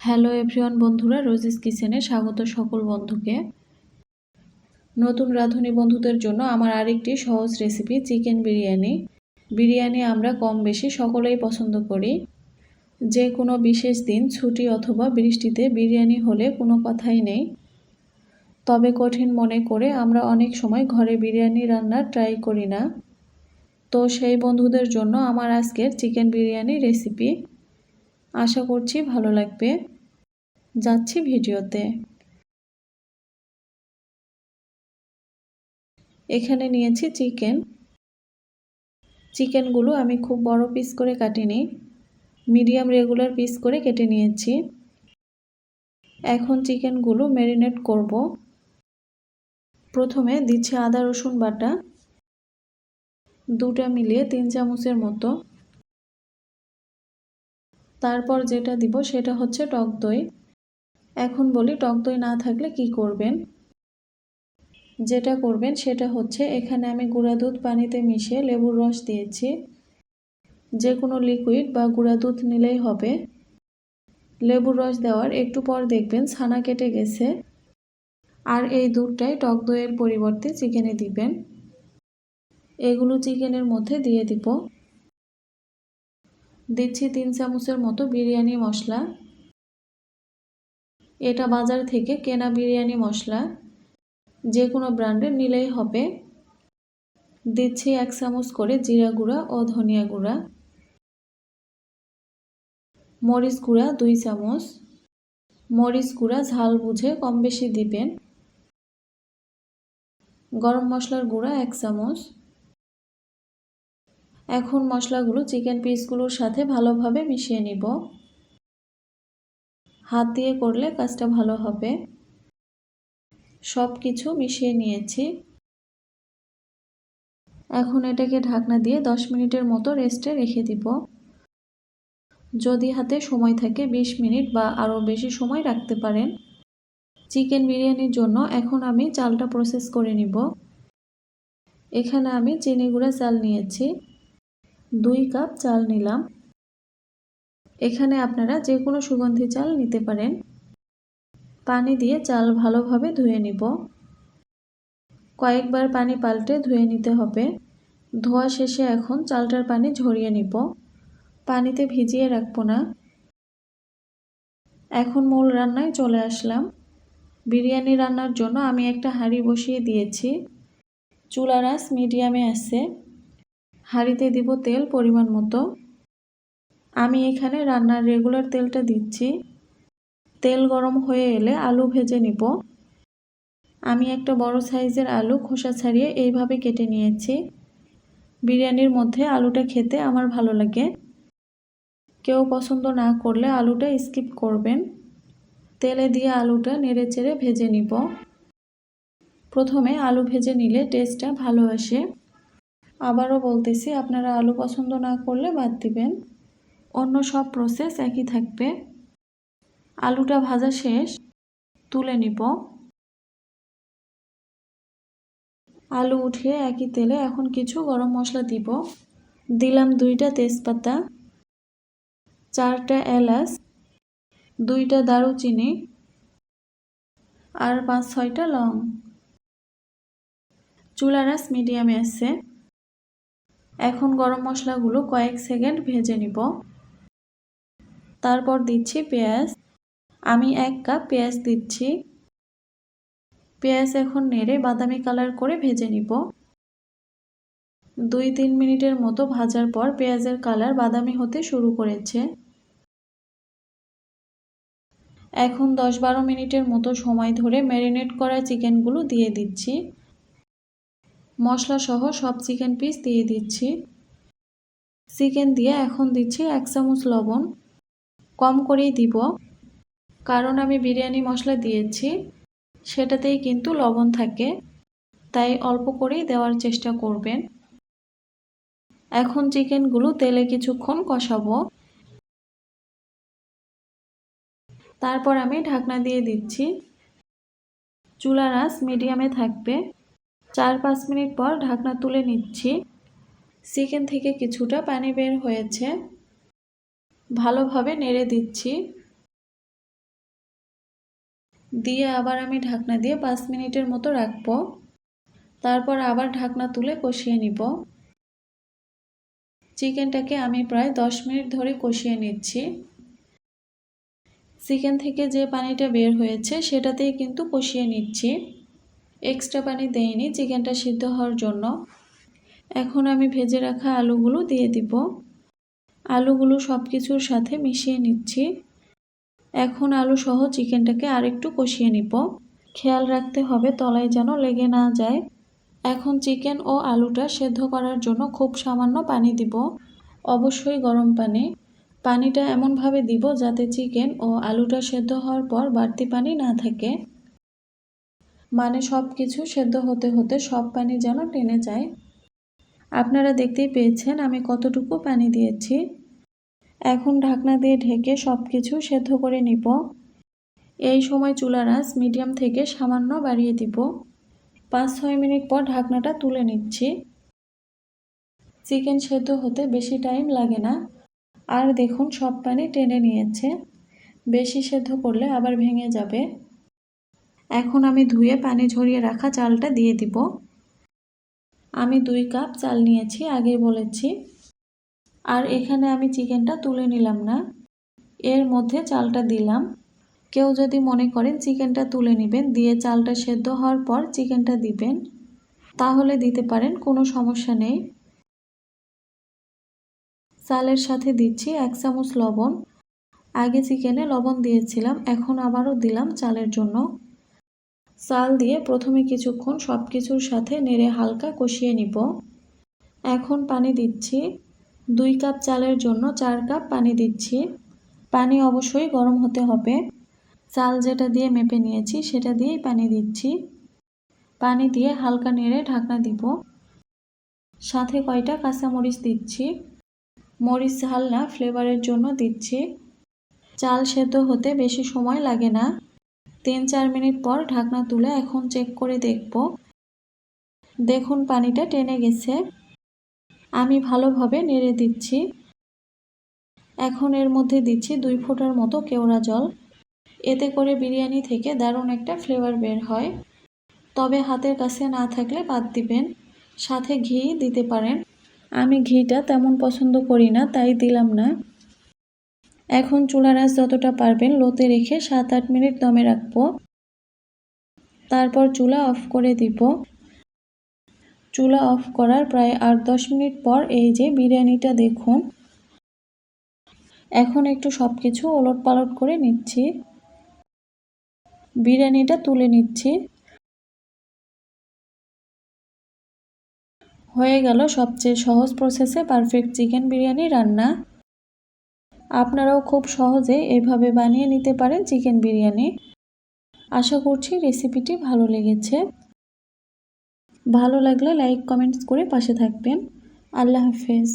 Hello everyone বন্ধুরা, Rosie's কিচেনে স্বাগত সকল বন্ধুকে। নতুন রাঁধুনি বন্ধুদের জন্য আমার আরেকটি সহজ রেসিপি চিকেন বিরিয়ানি। বিরিয়ানি আমরা কম বেশি সকলেই পছন্দ করি। যে কোনো বিশেষ দিন, ছুটি অথবা বৃষ্টিতে বিরিয়ানি হলে কোনো কথাই নেই। তবে কঠিন মনে করে আমরা অনেক সময় ঘরে বিরিয়ানি রান্নার ট্রাই করি না। তো সেই বন্ধুদের জন্য আমার আজকের চিকেন বিরিয়ানি রেসিপি। আশা করছি ভালো লাগবে। যাচ্ছি ভিডিওতে। এখানে নিয়েছি চিকেনগুলো আমি খুব বড় পিস করে কাটিনি, মিডিয়াম রেগুলার পিস করে কেটে নিয়েছি। এখন চিকেনগুলো ম্যারিনেট করব। প্রথমে দিচ্ছি আদা রসুন বাটা, দুটা মিলিয়ে 3 চামচের মতো। তারপর যেটা দিব সেটা হচ্ছে টক দই। এখন বলি টক দই না থাকলে কি করবেন। যেটা করবেন সেটা হচ্ছে, এখানে আমি গুঁড়া দুধ পানিতে মিশিয়ে লেবুর রস দিয়েছি। যে কোনো লিকুইড বা গুঁড়া দুধ নিলেই হবে। লেবুর রস দেওয়ার একটু পর দেখবেন ছানা কেটে গেছে। আর এই দুধটাই টক দইয়ের পরিবর্তে চিকেনে দিবেন। এগুলো চিকেনের মধ্যে দিয়ে দিব। দিচ্ছি 3 চামচের মতো বিরিয়ানি মশলা। এটা বাজার থেকে কেনা বিরিয়ানি মশলা, যে কোনো ব্র্যান্ডের নিলেই হবে। দিচ্ছি 1 চামচ করে জিরা গুঁড়া ও ধনিয়া গুঁড়া। মরিচ গুঁড়া 2 চামচ। মরিচ গুঁড়া ঝাল বুঝে কম বেশি দিবেন। গরম মশলার গুঁড়া 1 চামচ। এখন মশলাগুলো চিকেন পিসগুলোর সাথে ভালোভাবে মিশিয়ে নিব। হাত দিয়ে করলে কাজটা ভালো হবে। সব কিছু মিশিয়ে নিয়েছি। এখন এটাকে ঢাকনা দিয়ে 10 মিনিটের মতো রেস্টে রেখে দিব। যদি হাতে সময় থাকে 20 মিনিট বা আরও বেশি সময় রাখতে পারেন। চিকেন বিরিয়ানির জন্য এখন আমি চালটা প্রসেস করে নিব। এখানে আমি চিনি গুঁড়া চাল নিয়েছি, 2 কাপ চাল নিলাম। এখানে আপনারা যে কোনো সুগন্ধি চাল নিতে পারেন। পানি দিয়ে চাল ভালোভাবে ধুয়ে নিব। কয়েকবার পানি পাল্টে ধুয়ে নিতে হবে। ধোয়া শেষে এখন চালটার পানি ঝরিয়ে নিব। পানিতে ভিজিয়ে রাখবো না। এখন মূল রান্নায় চলে আসলাম। বিরিয়ানি রান্নার জন্য আমি একটা হাঁড়ি বসিয়ে দিয়েছি। চুলার আঁচ মিডিয়ামে আছে। হাঁড়িতে দিব তেল পরিমাণ মতো। আমি এখানে রান্নার রেগুলার তেলটা দিচ্ছি। তেল গরম হয়ে এলে আলু ভেজে নিব। আমি একটা বড় সাইজের আলু খোসা ছাড়িয়ে এইভাবে কেটে নিয়েছি। বিরিয়ানির মধ্যে আলুটা খেতে আমার ভালো লাগে। কেউ পছন্দ না করলে আলুটা স্কিপ করবেন। তেলে দিয়ে আলুটা নেড়েচেড়ে ভেজে নিব। প্রথমে আলু ভেজে নিলে টেস্টটা ভালো আসে। আবারও বলতেছি, আপনারা আলু পছন্দ না করলে বাদ দিবেন। অন্য সব প্রসেস একই থাকবে। আলুটা ভাজা শেষ, তুলে নিব। আলু উঠিয়ে একই তেলে এখন কিছু গরম মশলা দিব। দিলাম 2টা তেজপাতা, 4টা এলাচ, 2টা দারুচিনি আর 5-6টা লং। চুলার আঁচ মিডিয়ামে আছে। এখন গরম মশলাগুলো কয়েক সেকেন্ড ভেজে নিব। তারপর দিচ্ছি পেঁয়াজ। আমি 1 কাপ পেঁয়াজ দিচ্ছি। পেঁয়াজ এখন নেড়ে বাদামি কালার করে ভেজে নিব। 2-3 মিনিটের মতো ভাজার পর পেঁয়াজের কালার বাদামি হতে শুরু করেছে। এখন 10-12 মিনিটের মতো সময় ধরে ম্যারিনেট করা চিকেনগুলো দিয়ে দিচ্ছি। মশলা সহ সব চিকেন পিস দিয়ে দিচ্ছি। চিকেন দিয়ে এখন দিচ্ছি 1 চামচ লবণ। কম করেই দিব, কারণ আমি বিরিয়ানি মশলা দিয়েছি, সেটাতেই কিন্তু লবণ থাকে, তাই অল্প করেই দেওয়ার চেষ্টা করবেন। এখন চিকেনগুলো তেলে কিছুক্ষণ কষাবো। তারপর আমি ঢাকনা দিয়ে দিচ্ছি। চুলার আঁচ মিডিয়ামে থাকবে। 4-5 মিনিট পর ঢাকনা তুলে নিচ্ছি। চিকেন থেকে কিছুটা পানি বের হয়েছে। ভালোভাবে নেড়ে দিচ্ছি। দিয়ে আবার আমি ঢাকনা দিয়ে 5 মিনিটের মতো রাখবো। তারপর আবার ঢাকনা তুলে কষিয়ে নিব। চিকেনটাকে আমি প্রায় 10 মিনিট ধরে কষিয়ে নিচ্ছি। চিকেন থেকে যে পানিটা বের হয়েছে সেটাতেই কিন্তু কষিয়ে নিচ্ছি, এক্সট্রা পানি দেইনি চিকেনটা সিদ্ধ হওয়ার জন্য। এখন আমি ভেজে রাখা আলুগুলো দিয়ে দিব। আলুগুলো সব কিছুর সাথে মিশিয়ে নিচ্ছি। এখন আলু সহ চিকেনটাকে আরেকটু কষিয়ে নিব। খেয়াল রাখতে হবে তলায় যেন লেগে না যায়। এখন চিকেন ও আলুটা সেদ্ধ করার জন্য খুব সামান্য পানি দিব, অবশ্যই গরম পানি। পানিটা এমনভাবে দিব যাতে চিকেন ও আলুটা সেদ্ধ হওয়ার পর বাড়তি পানি না থাকে, মানে সব কিছু সেদ্ধ হতে হতে সব পানি যেন টেনে যায়। আপনারা দেখতেই পেয়েছেন আমি কতটুকু পানি দিয়েছি। এখন ঢাকনা দিয়ে ঢেকে সব কিছু সেদ্ধ করে নিব। এই সময় চুলার আঁচ মিডিয়াম থেকে সামান্য বাড়িয়ে দিব। 5-6 মিনিট পর ঢাকনাটা তুলে নিচ্ছি। চিকেন সেদ্ধ হতে বেশি টাইম লাগে না। আর দেখুন সব পানি টেনে নিয়েছে। বেশি সেদ্ধ করলে আবার ভেঙে যাবে। এখন আমি ধুয়ে পানি ঝরিয়ে রাখা চালটা দিয়ে দিব। আমি 2 কাপ চাল নিয়েছি, আগেই বলেছি। আর এখানে আমি চিকেনটা তুলে নিলাম না, এর মধ্যে চালটা দিলাম। কেউ যদি মনে করেন চিকেনটা তুলে নেবেন, দিয়ে চালটা সেদ্ধ হওয়ার পর চিকেনটা দিবেন, তাহলে দিতে পারেন, কোনো সমস্যা নেই। চালের সাথে দিচ্ছি 1 চামচ লবণ। আগে চিকেনে লবণ দিয়েছিলাম, এখন আবারও দিলাম চালের জন্য। চাল দিয়ে প্রথমে কিছুক্ষণ সব কিছুর সাথে নেড়ে হালকা কষিয়ে নিব। এখন পানি দিচ্ছি। 2 কাপ চালের জন্য 4 কাপ পানি দিচ্ছি। পানি অবশ্যই গরম হতে হবে। চাল যেটা দিয়ে মেপে নিয়েছি সেটা দিয়েই পানি দিচ্ছি। পানি দিয়ে হালকা নেড়ে ঢাকনা দিব। সাথে কয়টা কাঁচামরিচ দিচ্ছি, মরিচ ঝাল না, ফ্লেভারের জন্য দিচ্ছি। চাল সেদ্ধ হতে বেশি সময় লাগে না। 3-4 মিনিট পর ঢাকনা তুলে এখন চেক করে দেখব। দেখুন পানিটা টেনে গেছে। আমি ভালোভাবে নেড়ে দিচ্ছি। এখন এর মধ্যে দিচ্ছি 2 ফোঁটার মতো কেওড়া জল। এতে করে বিরিয়ানি থেকে দারুণ একটা ফ্লেভার বের হয়। তবে হাতের কাছে না থাকলে বাদ দিবেন। সাথে ঘি দিতে পারেন। আমি ঘিটা তেমন পছন্দ করি না, তাই দিলাম না। এখন চুলার আঁচ যতটা পারবেন লোতে রেখে 7-8 মিনিট দমে রাখবো। তারপর চুলা অফ করে দিব। চুলা অফ করার প্রায় 8-10 মিনিট পর এই যে বিরিয়ানিটা দেখুন। এখন একটু সব কিছু ওলটপালট করে নিচ্ছি। বিরিয়ানিটা তুলে নিচ্ছি। হয়ে গেল সবচেয়ে সহজ প্রসেসে পারফেক্ট চিকেন বিরিয়ানি রান্না। আপনারাও খুব সহজে এভাবে বানিয়ে নিতে পারেন চিকেন বিরিয়ানি। আশা করছি রেসিপিটি ভালো লেগেছে। ভালো লাগলে লাইক কমেন্টস করে পাশে থাকবেন। আল্লাহ হাফেজ।